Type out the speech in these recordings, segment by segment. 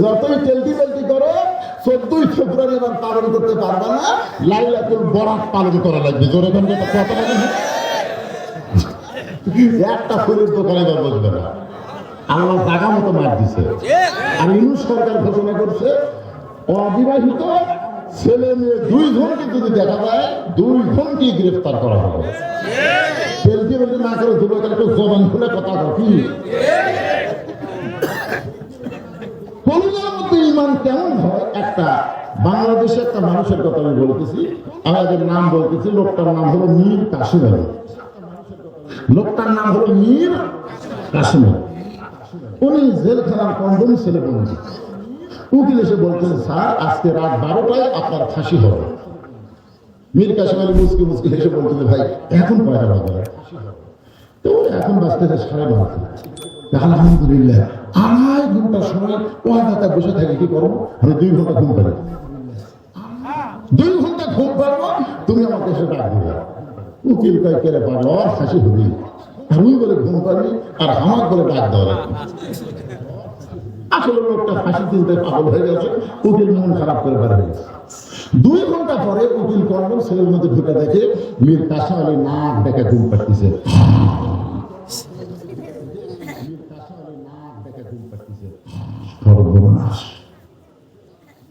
যতই টেলটি বেলটি করো 14ই ফেব্রুয়ারি এবার পালন করতে পারবে না, লাইলাতুল বরাত পালন করা লাগবে। জোরে কোন কথা বলে একটা ফুলের দোকানে এবার বসবে না, আল্লাহ জায়গা মতো মার দিছে। আর ইউনুস সরকার ঘোষণা করছে অবিবাহিত ছেলে মেয়ে 2 জনকে যদি দেখা যায় 2 জনকেই গ্রেফতার করা হবে। টেলটি বেলটি না করে যুবক একটু জবান খুলে কথা কি কলিজার মধ্যে ঈমান কেমন হয়? একটা বাংলাদেশে একটা মানুষের কথা আমি বলতেছি, আমাদের নাম বলতেছি, লোকটার নাম হলো মীর কাসেম আলী। লোকটার নাম হলো মীর কাসেম আলী। উনি জেলখানার কন্ডম ছেলে বন্ধু। উকিল এসে বলতেন, স্যার আজকে রাত 12টায় আপনার ফাঁসি হবে। মীর কাসেম আলী মুসকি মুসকি এসে বলতেন, ভাই এখন কয়টা বাজে? তো এখন বাজতেছে 12:30। আলহামদুলিল্লাহ 2.5 ঘন্টা সময় ওয়াদাটা বসে থাকে, কি করবো? আমি 2 ঘন্টা ঘুম পারি। 2 ঘন্টা ঘুম পারবো, তুমি আমাকে এসে ডাক দিবে। উকিল কয় কেড়ে পারলো, আর ফাঁসি হবি। আর ওই বলে ঘুম পারবি, আর আমার বলে ডাক দেওয়া লাগবে। আসলে লোকটা ফাঁসি চিন্তায় পাগল হয়ে গেছে, উকিল মন খারাপ করে বের হয়ে গেছে। 2 ঘন্টা পরে উকিল কর্মন ছেলের মধ্যে ঢুকে দেখে মীর কাসেম আলী নাক ডেকে ঘুম পাড়তেছে।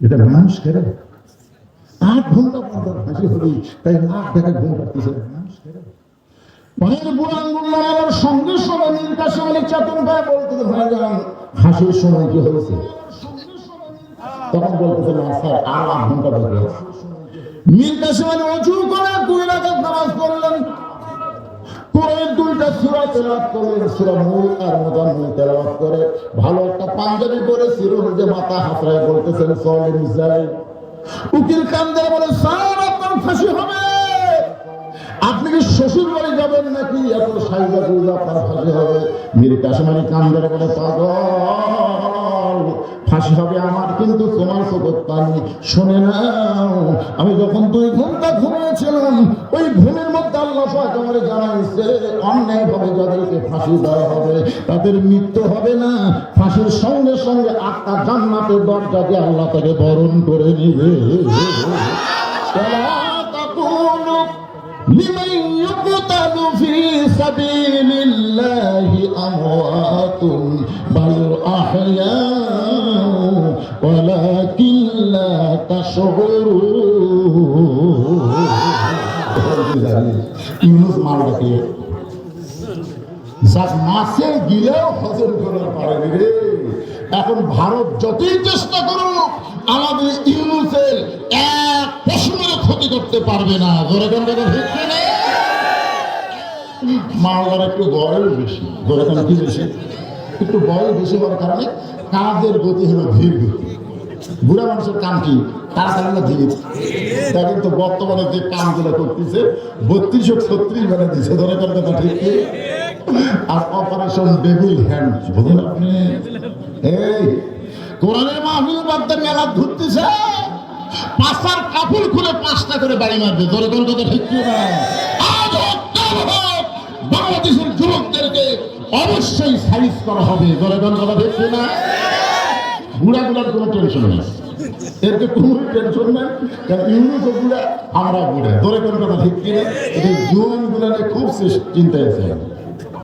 এটা মানুষ কেন? 8 ঘন্টা পর ফাঁসি হবি, তাই নাক ডেকে ঘুম পাড়তেছে। সঙ্গে সঙ্গে মীর কাসেম আলী চেতন ভাই বলতেছে, ভাইজান ফাঁসির সময় কি হয়েছে? তখন বলতেছে, না স্যার আর 8 ঘন্টা বাকি আছে। মীর কাসেম আলী অজু করে 2 রাকাত নামাজ পড়লেন, কোরআনের 2টা সূরা তেলাওয়াত করলেন, সূরা মুলক আর মুজাম্মিল তেলাওয়াত করে ভালো একটা পাঞ্জাবি পরে সিরুল যে মাথা হাতড়ায় বলতেছেন, সলিম যাই। উকিল কান্দে বলে, স্যার আপনার ফাঁসি হবে। আপনি কি শ্বশুর বাড়ি যাবেন নাকি? এত সাইজা করলে আপনার ফাঁসি হবে। মীর কাসেম আলী কান্দে বলে, পাগল, ফাঁসি হবে আমার, কিন্তু তোমার চোখের পানি শোনে না। আমি যখন 2 ঘন্টা ঘুমিয়েছিলাম, ওই ঘুমের মধ্যে আল্লাহ পাক আমারে জানাইছে, অন্যায় ভাবে যাদেরকে ফাঁসি দেওয়া হবে তাদের মৃত্যু হবে না, ফাঁসির সঙ্গে সঙ্গে আত্মা জান্নাতের দরজা দিয়ে আল্লাহ তাকে বরণ করে নিবে। লিমান ইউকতালু ফি সাবিলিল্লাহি আমওয়াতুন বাল আহইয়া ওয়ালাকিন লা তাশউরুন। ইউনুস মারলাকে যা মাছে গিলেও হজম করার পারেনি রে। এখন ভারত যতই চেষ্টা করুক আমাদের ইউনুসের 1 পশমের ক্ষতি করতে পারবে না। জোরে কোন কথা ঠিক না? মালদার একটু বয়স বেশি। জোরে কোন কি বেশি? একটু বয়স বেশি হওয়ার কারণে কাজের গতি হলো ধীর গতি। বুড়া মানুষের কাম কি? তাড়াতাড়ি না ধীর। তা কিন্তু বর্তমানে যে কামগুলো করতেছে 32-36 বেলা দিচ্ছে। ধরে কোন কথা ঠিক কি? আর অপারেশন ডেভিল হ্যান্ড, বুঝলেন আপনি? এই কোরআনের মাহফিল বাদে মেলা ঘুরতেছে, পাঁচার কাপড় খুলে 5টা করে বাড়ি মারবে। ধরে কোন কথা ঠিক কি না? বাংলাদেশের যুবকদেরকে অবশ্যই সাইজ করা হবে। ধরে কোন কথা ঠিক কি না? বুড়াগুলার কোনো টেনশন নেই, এরকে কোনো টেনশন নাই, কারণ ইউনুস বুড়া, আমরা বুড়া। ধরে কোন কথা ঠিক কি না? এই জোয়ান গুলা খুব চিন্তায় আছে।